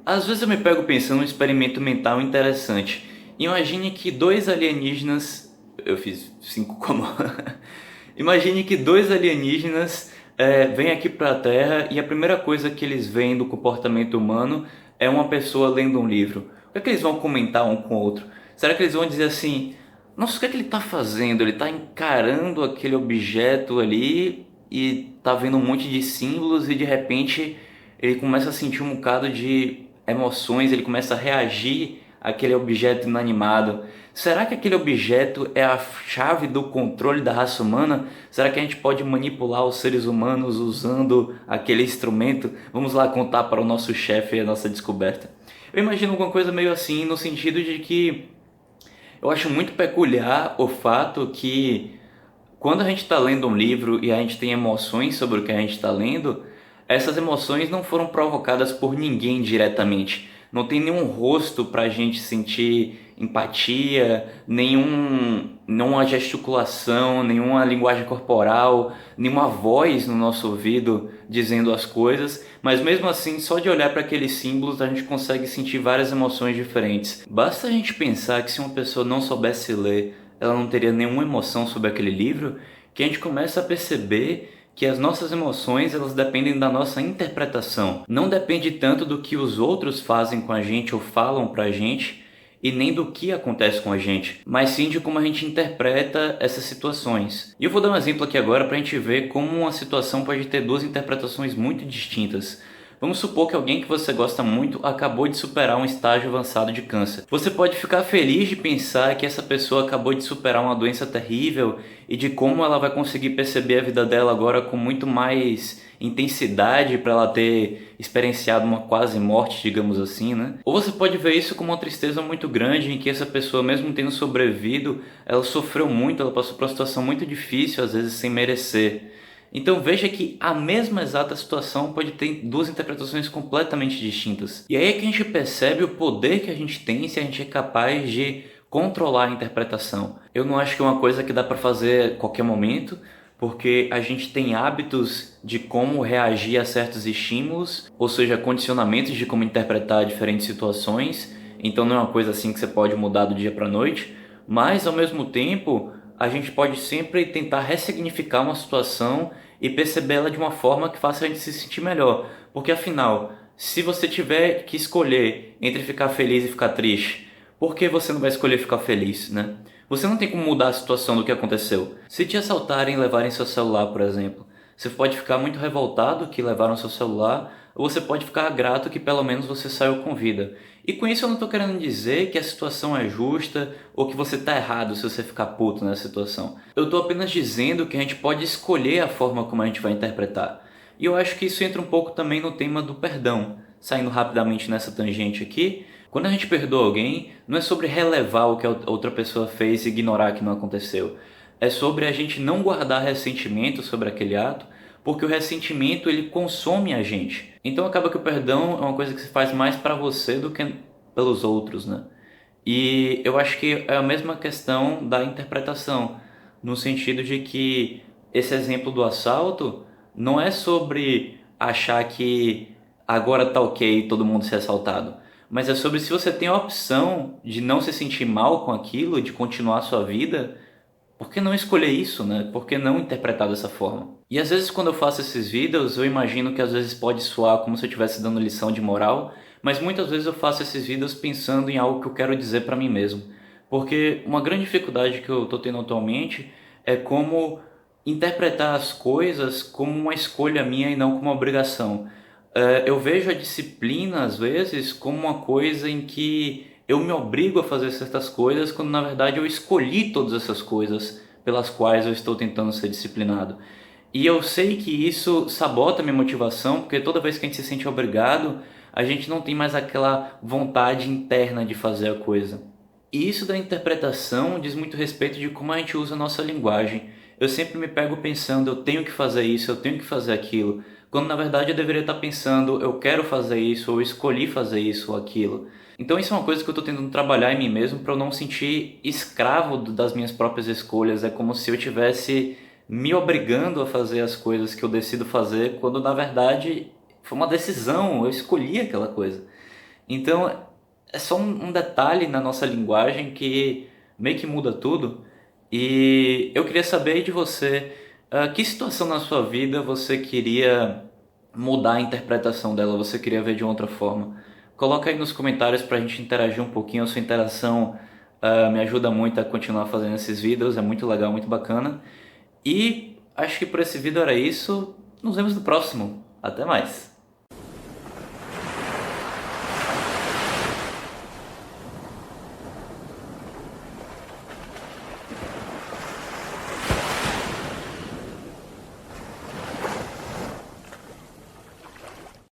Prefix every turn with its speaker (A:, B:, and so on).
A: Às vezes eu me pego pensando num experimento mental interessante. Imagine que dois alienígenas. Eu fiz cinco como. Imagine que dois alienígenas vêm aqui para a Terra e a primeira coisa que eles veem do comportamento humano é uma pessoa lendo um livro. O que é que eles vão comentar um com o outro? Será que eles vão dizer assim: nossa, o que é que ele está fazendo? Ele está encarando aquele objeto ali e está vendo um monte de símbolos e de repente ele começa a sentir um bocado de emoções, ele começa a reagir àquele objeto inanimado. Será que aquele objeto é a chave do controle da raça humana? Será que a gente pode manipular os seres humanos usando aquele instrumento? Vamos lá contar para o nosso chefe a nossa descoberta. Eu imagino alguma coisa meio assim, no sentido de que eu acho muito peculiar o fato que quando a gente está lendo um livro e a gente tem emoções sobre o que a gente está lendo, essas emoções não foram provocadas por ninguém diretamente. Não tem nenhum rosto para a gente sentir empatia, nenhuma gesticulação, nenhuma linguagem corporal, nenhuma voz no nosso ouvido dizendo as coisas, mas mesmo assim, só de olhar para aqueles símbolos a gente consegue sentir várias emoções diferentes. Basta a gente pensar que se uma pessoa não soubesse ler, ela não teria nenhuma emoção sobre aquele livro, que a gente começa a perceber que as nossas emoções elas dependem da nossa interpretação. Não depende tanto do que os outros fazem com a gente ou falam pra gente, e nem do que acontece com a gente, mas sim de como a gente interpreta essas situações. E eu vou dar um exemplo aqui agora para a gente ver como uma situação pode ter duas interpretações muito distintas. Vamos supor que alguém que você gosta muito acabou de superar um estágio avançado de câncer. Você pode ficar feliz de pensar que essa pessoa acabou de superar uma doença terrível e de como ela vai conseguir perceber a vida dela agora com muito mais intensidade para ela ter experienciado uma quase morte, digamos assim, né? Ou você pode ver isso como uma tristeza muito grande em que essa pessoa, mesmo tendo sobrevivido, ela sofreu muito, ela passou por uma situação muito difícil, às vezes sem merecer. Então veja que a mesma exata situação pode ter duas interpretações completamente distintas. E aí é que a gente percebe o poder que a gente tem se a gente é capaz de controlar a interpretação. Eu não acho que é uma coisa que dá para fazer a qualquer momento, porque a gente tem hábitos de como reagir a certos estímulos, ou seja, condicionamentos de como interpretar diferentes situações. Então não é uma coisa assim que você pode mudar do dia para a noite, mas ao mesmo tempo a gente pode sempre tentar ressignificar uma situação e perceber ela de uma forma que faça a gente se sentir melhor. Porque afinal, se você tiver que escolher entre ficar feliz e ficar triste, por que você não vai escolher ficar feliz, né? Você não tem como mudar a situação do que aconteceu. Se te assaltarem e levarem seu celular, por exemplo, você pode ficar muito revoltado que levaram seu celular, ou você pode ficar grato que pelo menos você saiu com vida. E com isso eu não estou querendo dizer que a situação é justa ou que você está errado se você ficar puto nessa situação. Eu estou apenas dizendo que a gente pode escolher a forma como a gente vai interpretar. E eu acho que isso entra um pouco também no tema do perdão. Saindo rapidamente nessa tangente aqui, quando a gente perdoa alguém, não é sobre relevar o que a outra pessoa fez e ignorar que não aconteceu. É sobre a gente não guardar ressentimento sobre aquele ato, porque o ressentimento ele consome a gente. Então acaba que o perdão é uma coisa que se faz mais para você do que pelos outros, né? E eu acho que é a mesma questão da interpretação, no sentido de que esse exemplo do assalto não é sobre achar que agora tá ok todo mundo ser assaltado, mas é sobre se você tem a opção de não se sentir mal com aquilo, de continuar a sua vida, por que não escolher isso, né? Por que não interpretar dessa forma? E às vezes quando eu faço esses vídeos, eu imagino que às vezes pode soar como se eu estivesse dando lição de moral, mas muitas vezes eu faço esses vídeos pensando em algo que eu quero dizer para mim mesmo. Porque uma grande dificuldade que eu estou tendo atualmente é como interpretar as coisas como uma escolha minha e não como uma obrigação. Eu vejo a disciplina, às vezes, como uma coisa em que eu me obrigo a fazer certas coisas, quando na verdade eu escolhi todas essas coisas pelas quais eu estou tentando ser disciplinado. E eu sei que isso sabota a minha motivação, porque toda vez que a gente se sente obrigado, a gente não tem mais aquela vontade interna de fazer a coisa. E isso da interpretação diz muito respeito de como a gente usa a nossa linguagem. Eu sempre me pego pensando, eu tenho que fazer isso, eu tenho que fazer aquilo, quando na verdade eu deveria estar pensando, eu quero fazer isso, ou escolhi fazer isso ou aquilo. Então isso é uma coisa que eu estou tentando trabalhar em mim mesmo para eu não sentir escravo das minhas próprias escolhas. É como se eu tivesse me obrigando a fazer as coisas que eu decido fazer, quando na verdade foi uma decisão, eu escolhi aquela coisa. Então é só um detalhe na nossa linguagem que meio que muda tudo. E eu queria saber aí de você, que situação na sua vida você queria mudar a interpretação dela, você queria ver de uma outra forma? Coloca aí nos comentários pra gente interagir um pouquinho, a sua interação me ajuda muito a continuar fazendo esses vídeos, é muito legal, muito bacana. E acho que por esse vídeo era isso, nos vemos no próximo. Até mais!